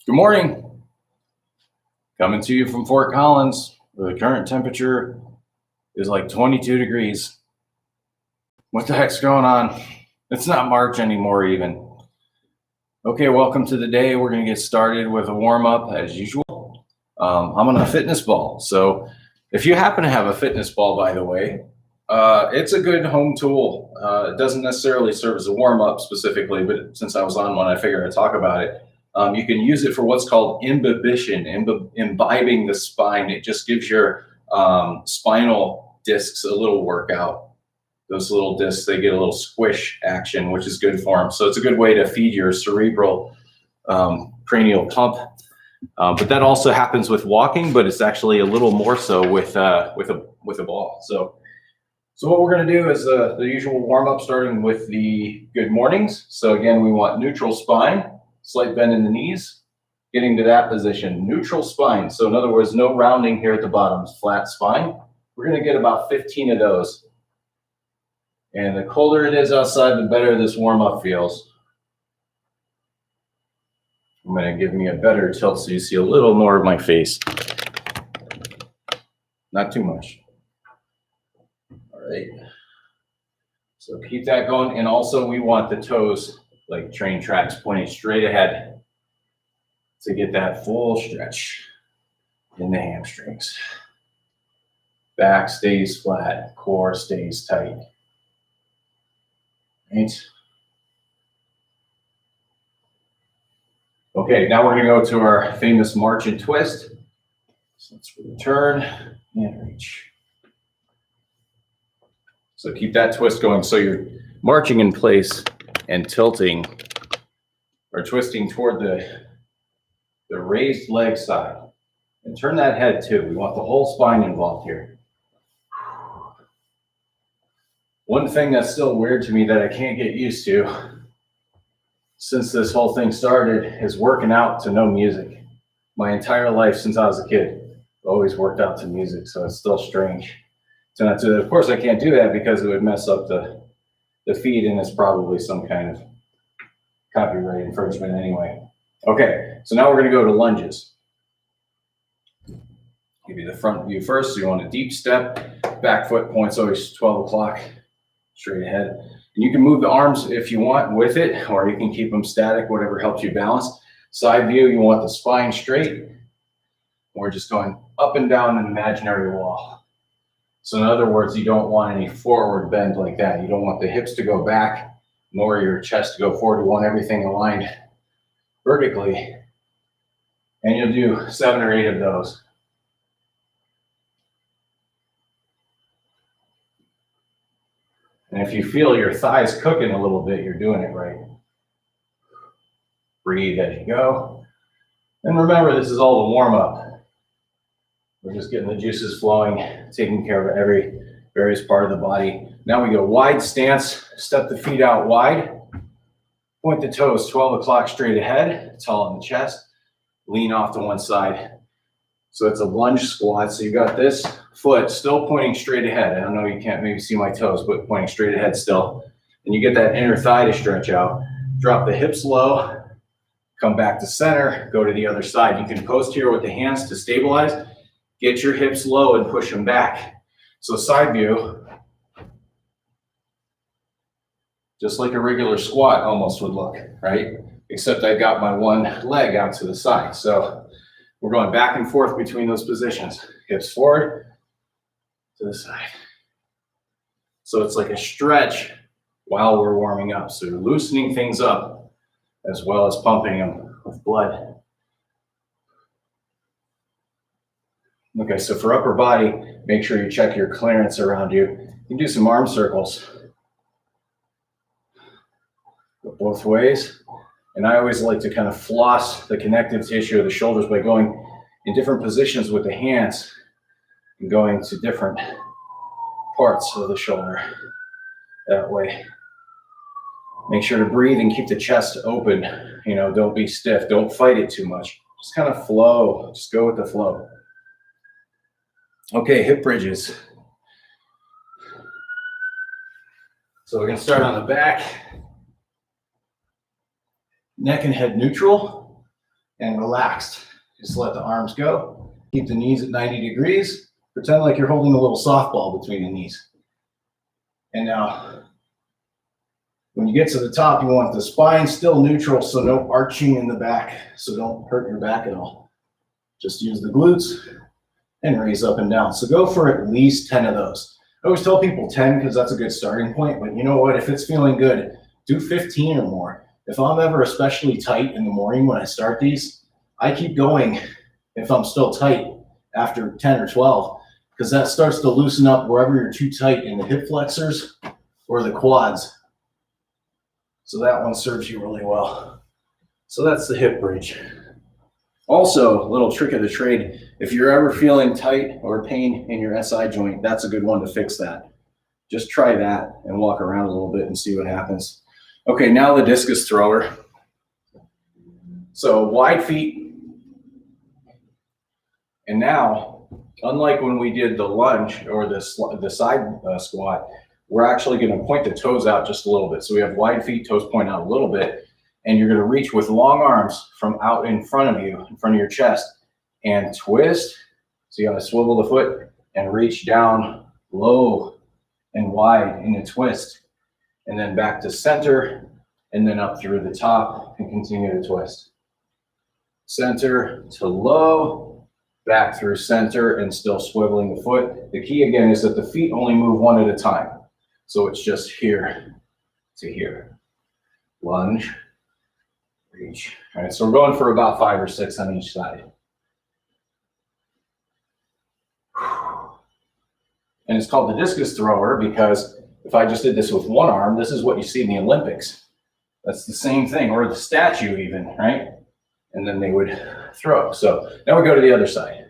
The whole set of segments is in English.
Good morning. Coming to you from Fort Collins, where the current temperature is like 22 degrees. What the heck's going on? It's not March anymore even. Okay, welcome to the day. We're going to get started with a warm-up as usual. I'm on a fitness ball. So if you happen to have a fitness ball, by the way, it's a good home tool. It doesn't necessarily serve as a warm-up specifically, but since I was on one, I figured I'd talk about it. You can use it for what's called imbibition, imbibing the spine. It just gives your spinal discs a little workout. Those little discs, they get a little squish action, which is good for them. So it's a good way to feed your cerebral cranial pump. But that also happens with walking, but it's actually a little more so with a ball. So what we're going to do is the usual warm up, starting with the good mornings. So again, we want neutral spine. Slight bend in the knees, getting to that position, neutral spine. So in other words, no rounding here at the bottom, flat spine. We're going to get about 15 of those. And the colder it is outside, the better this warm-up feels. I'm going to give me a better tilt so you see a little more of my face. Not too much. All right. So keep that going. And also we want the toes, like train tracks, pointing straight ahead to get that full stretch in the hamstrings. Back stays flat, core stays tight. Right? Okay, now we're going to go to our famous march and twist. So let's return and reach. So keep that twist going. So you're marching in place and tilting or twisting toward the raised leg side. And turn that head too. We want the whole spine involved here. One thing that's still weird to me that I can't get used to since this whole thing started is working out to no music. My entire life since I was a kid, I've always worked out to music, so it's still strange. Of course, I can't do that because it would mess up the feed, and it's probably some kind of copyright infringement anyway. Okay, so now we're going to go to lunges. Give you the front view first. So you want a deep step, back foot points always 12 o'clock, straight ahead. And you can move the arms if you want with it, or you can keep them static, whatever helps you balance. Side view, you want the spine straight. We're just going up and down an imaginary wall. So in other words, you don't want any forward bend like that. You don't want the hips to go back, nor your chest to go forward. You want everything aligned vertically. And you'll do 7 or 8 of those. And if you feel your thighs cooking a little bit, you're doing it right. Breathe as you go. And remember, this is all the warm up. We're just getting the juices flowing, taking care of every various part of the body. Now we go wide stance, step the feet out wide, point the toes 12 o'clock straight ahead, tall in the chest, lean off to one side. So it's a lunge squat. So you got this foot still pointing straight ahead. I don't know, you can't maybe see my toes, but pointing straight ahead still. And you get that inner thigh to stretch out. Drop the hips low, come back to center, go to the other side. You can post here with the hands to stabilize. Get your hips low and push them back. So side view, just like a regular squat almost would look, right? Except I got my one leg out to the side. So we're going back and forth between those positions. Hips forward, to the side. So it's like a stretch while we're warming up. So you're loosening things up as well as pumping them with blood. Okay, so for upper body, make sure you check your clearance around you. You can do some arm circles. Go both ways. And I always like to kind of floss the connective tissue of the shoulders by going in different positions with the hands and going to different parts of the shoulder that way. Make sure to breathe and keep the chest open. You know, don't be stiff. Don't fight it too much. Just kind of flow. Just go with the flow. Okay, hip bridges. So we're going to start on the back. Neck and head neutral. and relaxed. Just let the arms go. Keep the knees at 90 degrees. Pretend like you're holding a little softball between the knees. And now, when you get to the top, you want the spine still neutral, so no arching in the back. So don't hurt your back at all. Just use the glutes and raise up and down. So go for at least 10 of those. I always tell people 10 because that's a good starting point, but you know what? If it's feeling good, do 15 or more. If I'm ever especially tight in the morning when I start these, I keep going if I'm still tight after 10 or 12, because that starts to loosen up wherever you're too tight in the hip flexors or the quads. So that one serves you really well. So that's the hip bridge. Also, a little trick of the trade, if you're ever feeling tight or pain in your SI joint, that's a good one to fix that. Just try that and walk around a little bit and see what happens. Okay, now the discus thrower. So wide feet. And now, unlike when we did the lunge or the side squat, we're actually going to point the toes out just a little bit. So we have wide feet, toes point out a little bit, and you're going to reach with long arms from out in front of you, in front of your chest, and twist. So you got to swivel the foot and reach down low and wide in a twist, and then back to center, and then up through the top and continue to twist. Center to low, back through center, and still swiveling the foot. The key again is that the feet only move one at a time. So it's just here to here. Lunge, reach. All right, so we're going for about 5 or 6 on each side. And it's called the discus thrower because if I just did this with one arm, this is what you see in the Olympics. That's the same thing, or the statue even, right? And then they would throw. So now we go to the other side.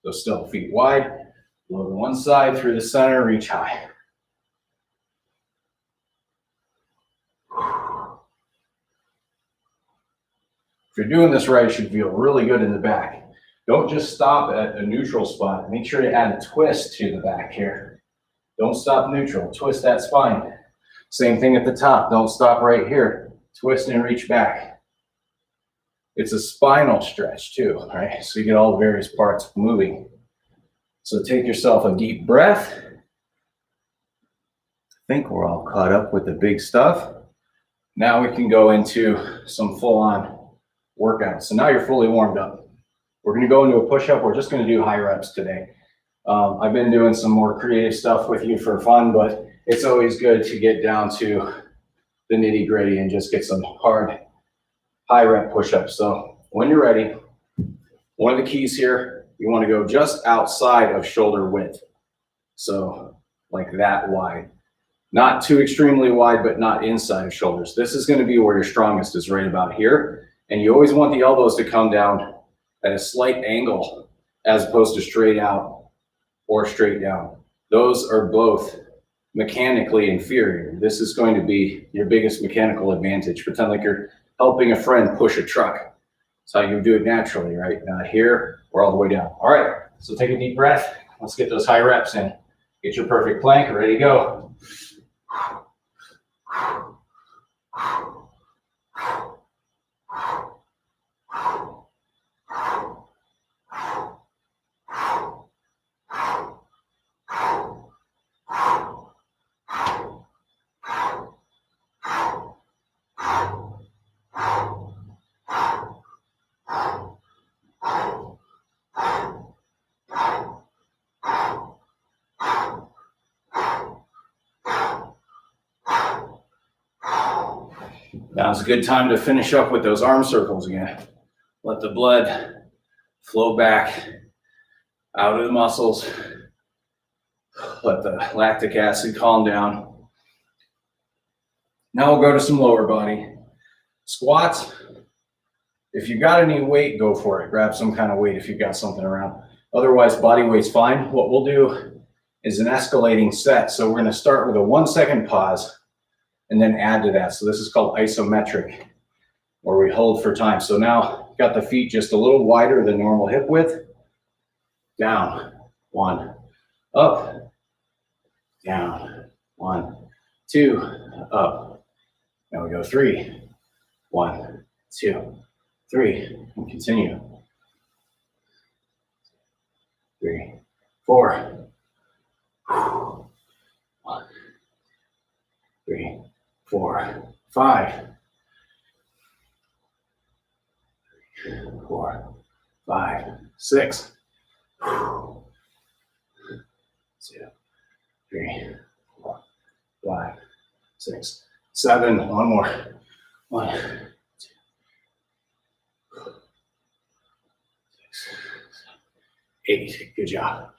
So still feet wide, low to one side, through the center, reach high. If you're doing this right, it should feel really good in the back. Don't just stop at a neutral spot. Make sure to add a twist to the back here. Don't stop neutral. Twist that spine. Same thing at the top. Don't stop right here. Twist and reach back. It's a spinal stretch too, right? So you get all the various parts moving. So take yourself a deep breath. I think we're all caught up with the big stuff. Now we can go into some full-on workout. So now you're fully warmed up. We're going to go into a push-up. We're just going to do high reps today. I've been doing some more creative stuff with you for fun, but it's always good to get down to the nitty-gritty and just get some hard high rep push-ups. So when you're ready, one of the keys here, you want to go just outside of shoulder width. So like that wide. Not too extremely wide, but not inside of shoulders. This is going to be where your strongest is, right about here. And you always want the elbows to come down at a slight angle as opposed to straight out or straight down. Those are both mechanically inferior. This is going to be your biggest mechanical advantage. Pretend like you're helping a friend push a truck. That's how you do it naturally, right? Now here, we're all the way down. All right, so take a deep breath. Let's get those high reps in. Get your perfect plank, ready to go. Now's a good time to finish up with those arm circles again. Let the blood flow back out of the muscles. Let the lactic acid calm down. Now we'll go to some lower body. Squats. If you got any weight, go for it. Grab some kind of weight if you've got something around. Otherwise, body weight's fine. What we'll do is an escalating set. So we're going to start with a 1 second pause and then add to that. So this is called isometric, where we hold for time. So now got the feet just a little wider than normal hip width. Down, 1, up, down, 1, 2, up. Now we go 3, 1, 2, 3, and continue. 3, 4. 1, 3, 4, 5. 4, 5, 6. 2, 3, 4, 5, 6, 7. One more. 1, 2, 6, 8. Good job.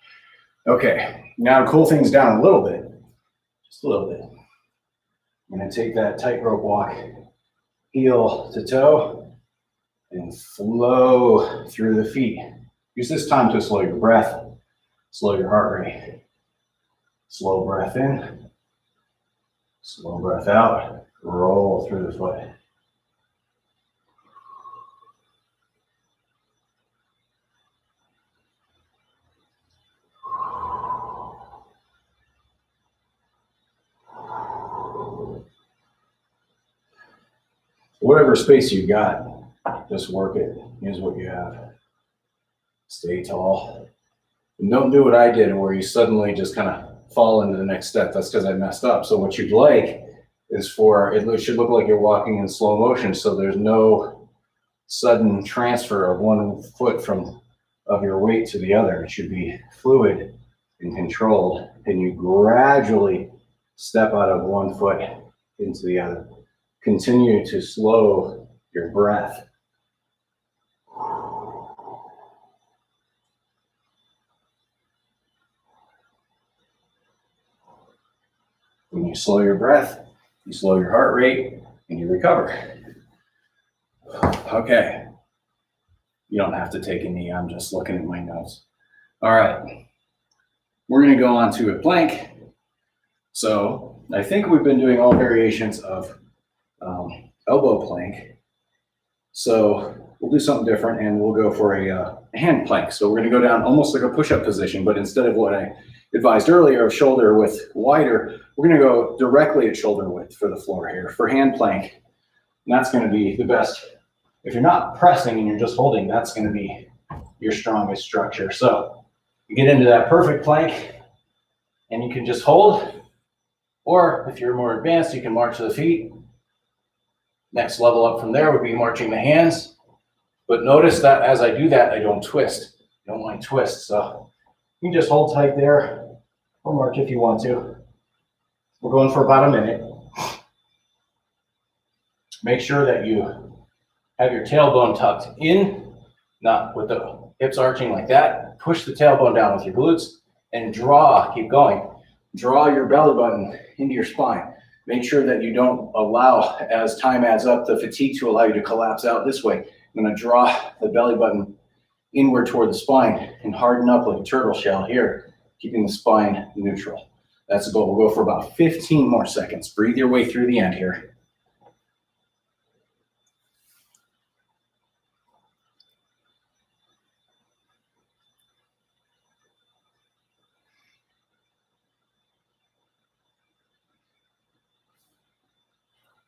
Okay, now to cool things down a little bit, just a little bit. I'm going to take that tightrope walk, heel to toe, and flow through the feet. Use this time to slow your breath, slow your heart rate. Slow breath in, slow breath out, roll through the foot. Whatever space you got, just work it. Use what you have. Stay tall. And don't do what I did where you suddenly just kind of fall into the next step. That's because I messed up. So what you'd like is for, it should look like you're walking in slow motion, so there's no sudden transfer of one foot of your weight to the other. It should be fluid and controlled, and you gradually step out of one foot into the other. Continue to slow your breath. When you slow your breath, you slow your heart rate, and you recover. Okay. You don't have to take a knee. I'm just looking at my notes. All right. We're going to go on to a plank. So I think we've been doing all variations of elbow plank. So we'll do something different, and we'll go for a hand plank. So we're going to go down almost like a push-up position, but instead of what I advised earlier of shoulder width wider, we're going to go directly at shoulder width for the floor here for hand plank. And that's going to be the best. If you're not pressing and you're just holding, that's going to be your strongest structure. So you get into that perfect plank, and you can just hold, or if you're more advanced, you can march the feet. Next level up from there would be marching the hands. But notice that as I do that, I don't twist. I don't want to twist. So you can just hold tight there, or march if you want to. We're going for about a minute. Make sure that you have your tailbone tucked in, not with the hips arching like that. Push the tailbone down with your glutes and draw, keep going. Draw your belly button into your spine. Make sure that you don't allow, as time adds up, the fatigue to allow you to collapse out this way. I'm going to draw the belly button inward toward the spine and harden up like a turtle shell here, keeping the spine neutral. That's the goal. We'll go for about 15 more seconds. Breathe your way through the end here.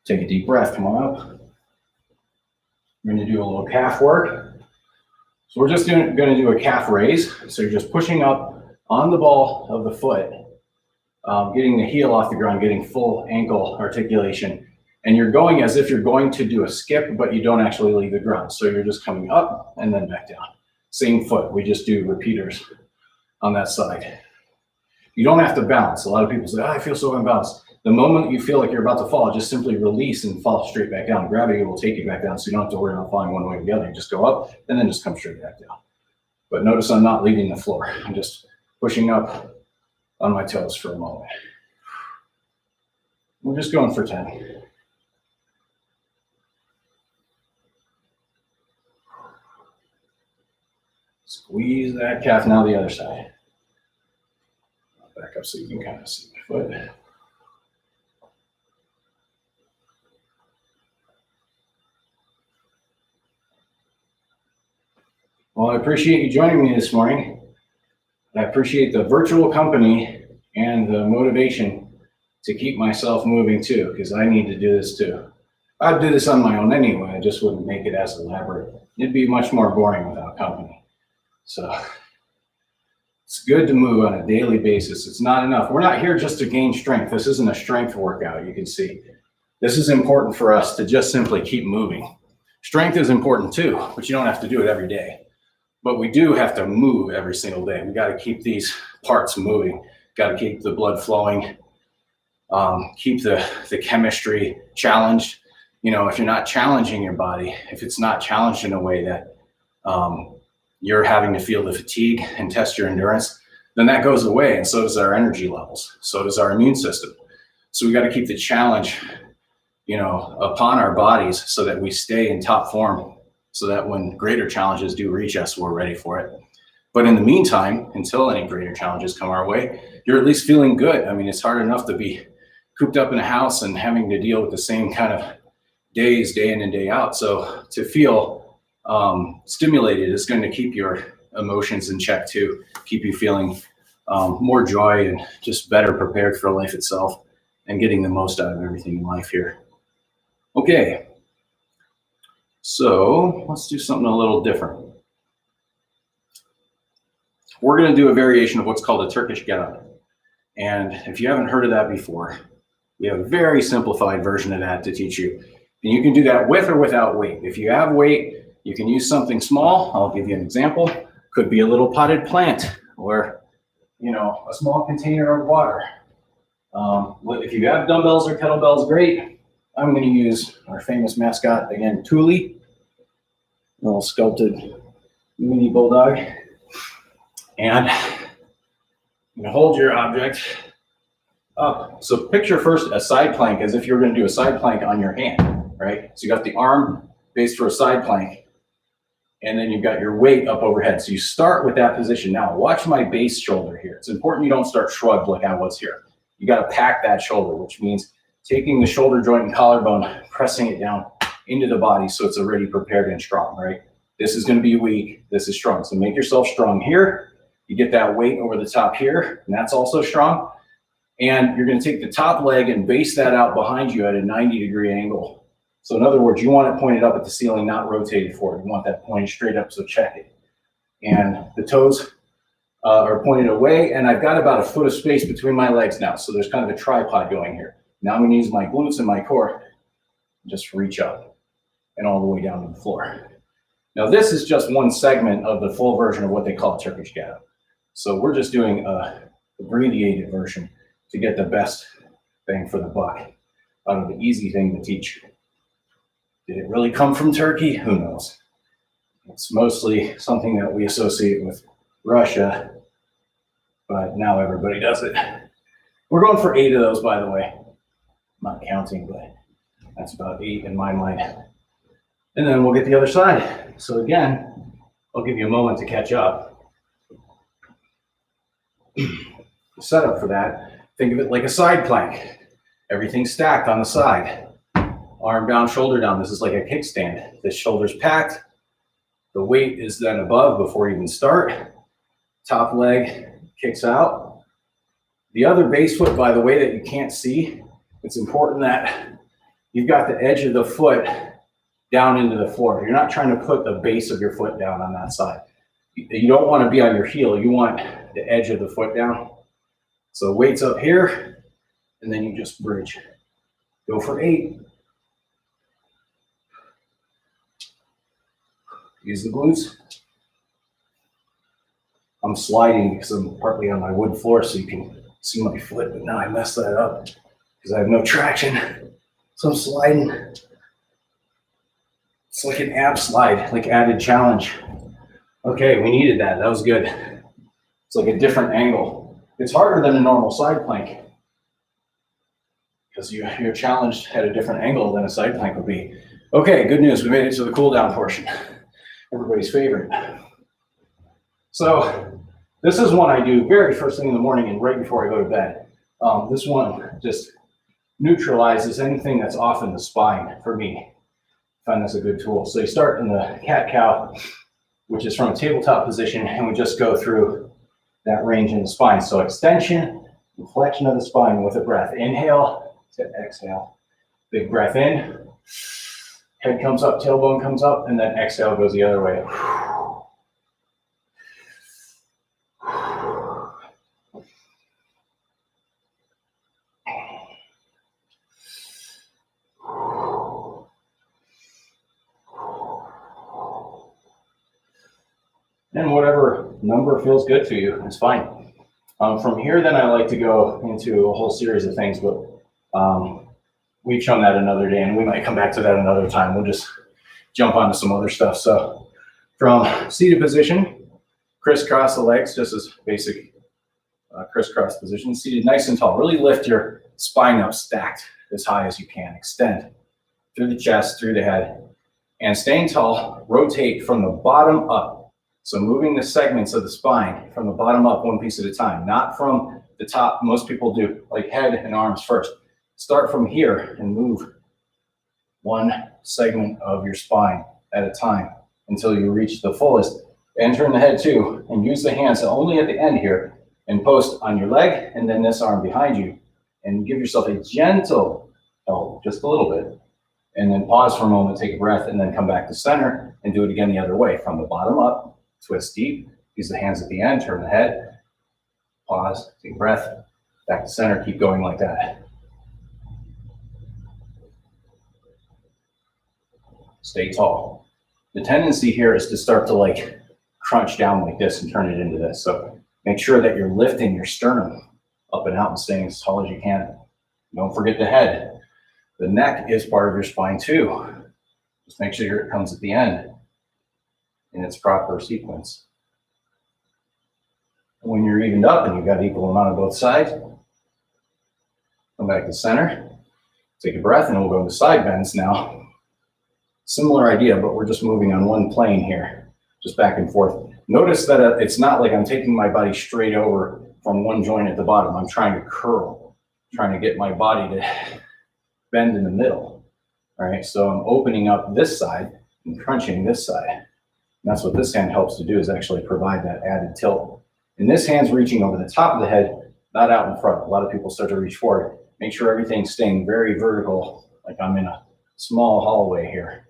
Take a deep breath. Come on up. We're going to do a little calf work. So we're just going to do a calf raise. So you're just pushing up on the ball of the foot, getting the heel off the ground, getting full ankle articulation. And you're going as if you're going to do a skip, but you don't actually leave the ground. So you're just coming up and then back down. Same foot. We just do repeaters on that side. You don't have to balance. A lot of people say, I feel so unbalanced. The moment you feel like you're about to fall, just simply release and fall straight back down. Gravity will take you back down, so you don't have to worry about falling one way or the other. You just go up and then just come straight back down. But notice I'm not leaving the floor. I'm just pushing up on my toes for a moment. We're just going for 10. Squeeze that calf. Now the other side. Back up so you can kind of see my foot. Well, I appreciate you joining me this morning. I appreciate the virtual company and the motivation to keep myself moving too, because I need to do this too. I'd do this on my own anyway. I just wouldn't make it as elaborate. It'd be much more boring without company. So it's good to move on a daily basis. It's not enough. We're not here just to gain strength. This isn't a strength workout, you can see. This is important for us to just simply keep moving. Strength is important too, but you don't have to do it every day. But we do have to move every single day. We got to keep these parts moving. Got to keep the blood flowing. Keep the chemistry challenged. You know, if you're not challenging your body, if it's not challenged in a way that you're having to feel the fatigue and test your endurance, then that goes away, and so does our energy levels. So does our immune system. So we got to keep the challenge, you know, upon our bodies so that we stay in top form, so that when greater challenges do reach us, we're ready for it. But in the meantime, until any greater challenges come our way, you're at least feeling good. I mean, it's hard enough to be cooped up in a house and having to deal with the same kind of days, day in and day out. So to feel stimulated is going to keep your emotions in check too, keep you feeling more joy and just better prepared for life itself and getting the most out of everything in life here. Okay, so let's do something a little different. We're going to do a variation of what's called a Turkish get-up. And if you haven't heard of that before, we have a very simplified version of that to teach you. And you can do that with or without weight. If you have weight, you can use something small. I'll give you an example. Could be a little potted plant or, you know, a small container of water. If you have dumbbells or kettlebells, great. I'm going to use our famous mascot, again, Thule, little sculpted mini bulldog. And you can hold your object up. So picture first a side plank as if you're going to do a side plank on your hand, right? So you got the arm based for a side plank, and then you've got your weight up overhead. So you start with that position. Now watch my base shoulder here. It's important you don't start shrugged like I was here. You got to pack that shoulder, which means taking the shoulder joint and collarbone, pressing it down into the body so it's already prepared and strong, right? This is going to be weak. This is strong. So make yourself strong here. You get that weight over the top here, and that's also strong. And you're going to take the top leg and base that out behind you at a 90-degree angle. So in other words, you want it pointed up at the ceiling, not rotated forward. You want that pointed straight up, so check it. And the toes are pointed away, and I've got about a foot of space between my legs now. So there's kind of a tripod going here. Now I'm going to use my glutes and my core, just reach up and all the way down to the floor. Now this is just one segment of the full version of what they call Turkish get-up. So we're just doing a abbreviated version to get the best bang for the buck out of the easy thing to teach. Did it really come from Turkey? Who knows? It's mostly something that we associate with Russia, but now everybody does it. We're going for 8 of those, by the way. I'm not counting, but that's about 8 in my mind. And then we'll get the other side. So again, I'll give you a moment to catch up. The setup for that, think of it like a side plank. Everything's stacked on the side. Arm down, shoulder down. This is like a kickstand. The shoulder's packed. The weight is then above before you even start. Top leg kicks out. The other base foot, by the way, that you can't see, it's important that you've got the edge of the foot down into the floor. You're not trying to put the base of your foot down on that side. You don't want to be on your heel. You want the edge of the foot down. So weight's up here, and then you just bridge. Go for 8. Use the glutes. I'm sliding because I'm partly on my wood floor so you can see my foot, but now I messed that up because I have no traction. So I'm sliding. It's like an ab slide, like added challenge. Okay, we needed that. That was good. It's like a different angle. It's harder than a normal side plank because you're challenged at a different angle than a side plank would be. Okay, good news. We made it to the cool down portion. Everybody's favorite. So this is one I do very first thing in the morning and right before I go to bed. This one just neutralizes anything that's off in the spine for me. I find this a good tool. So you start in the cat-cow, which is from a tabletop position, and we just go through that range in the spine. So extension, flexion of the spine with a breath. Inhale to exhale. Big breath in. Head comes up, tailbone comes up, and then exhale goes the other way. And whatever number feels good to you is fine. From here, then I like to go into a whole series of things, but we've shown that another day, and we might come back to that another time. We'll just jump onto some other stuff. So from seated position, crisscross the legs, just as basic crisscross position. Seated nice and tall. Really lift your spine up, stacked as high as you can. Extend through the chest, through the head. And staying tall, rotate from the bottom up. So moving the segments of the spine from the bottom up, one piece at a time, not from the top. Most people do like head and arms first. Start from here and move one segment of your spine at a time until you reach the fullest. And turn the head too, and use the hands only at the end here, and post on your leg and then this arm behind you. And give yourself a gentle help, just a little bit. And then pause for a moment, take a breath, and then come back to center and do it again the other way. From the bottom up, twist deep, use the hands at the end, turn the head, pause, take a breath, back to center, keep going like that. Stay tall. The tendency here is to start to like crunch down like this and turn it into this. So make sure that you're lifting your sternum up and out and staying as tall as you can. Don't forget the head. The neck is part of your spine too. Just make sure it comes at the end in its proper sequence. When you're evened up and you've got equal amount on both sides, come back to center, take a breath, and we'll go into side bends now. Similar idea, but we're just moving on one plane here, just back and forth. Notice that it's not like I'm taking my body straight over from one joint at the bottom. I'm trying to curl, trying to get my body to bend in the middle. All right, so I'm opening up this side and crunching this side. And that's what this hand helps to do, is actually provide that added tilt. And this hand's reaching over the top of the head, not out in front. A lot of people start to reach forward. Make sure everything's staying very vertical, like I'm in a small hallway here.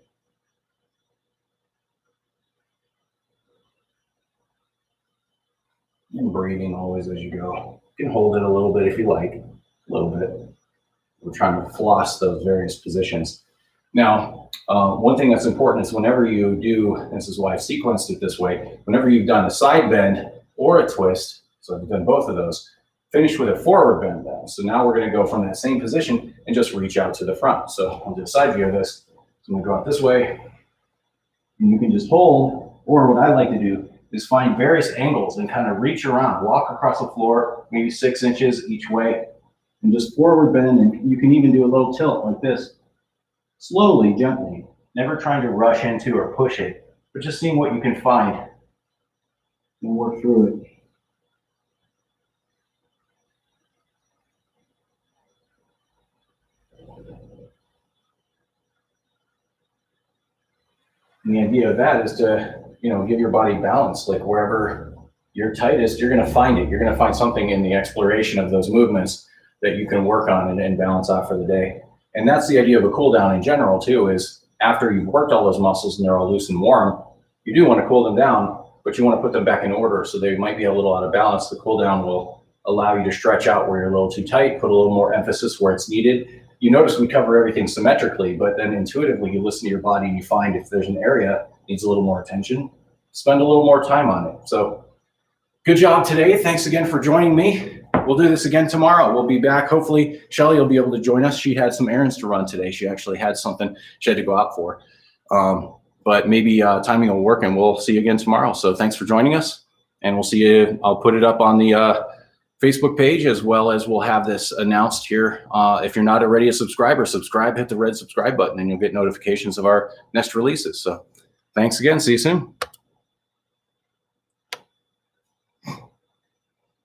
And breathing always as you go. You can hold it a little bit if you like, a little bit. We're trying to floss those various positions. Now, one thing that's important is whenever you do, this is why I've sequenced it this way, whenever you've done a side bend or a twist, so I've done both of those, finish with a forward bend then. So now we're gonna go from that same position and just reach out to the front. So I'll do a side view of this. So I'm gonna go out this way, and you can just hold, or what I like to do is find various angles and kind of reach around, walk across the floor, maybe 6 inches each way, and just forward bend, and you can even do a little tilt like this. Slowly, gently, never trying to rush into or push it, but just seeing what you can find and work through it. And the idea of that is to, give your body balance. Like wherever you're tightest, you're going to find it. You're going to find something in the exploration of those movements that you can work on and balance out for the day. And that's the idea of a cool down in general too, is after you've worked all those muscles and they're all loose and warm, you do want to cool them down, but you want to put them back in order. So they might be a little out of balance. The cool down will allow you to stretch out where you're a little too tight, put a little more emphasis where it's needed. You notice we cover everything symmetrically, but then intuitively you listen to your body and you find if there's an area that needs a little more attention, spend a little more time on it. So good job today. Thanks again for joining me. We'll do this again tomorrow. We'll be back. Hopefully, Shelly will be able to join us. She had some errands to run today. She actually had something she had to go out for. But maybe timing will work, and we'll see you again tomorrow. So thanks for joining us, and we'll see you. I'll put it up on the Facebook page, as well as we'll have this announced here. If you're not already a subscriber, subscribe, hit the red subscribe button, and you'll get notifications of our next releases. So thanks again. See you soon.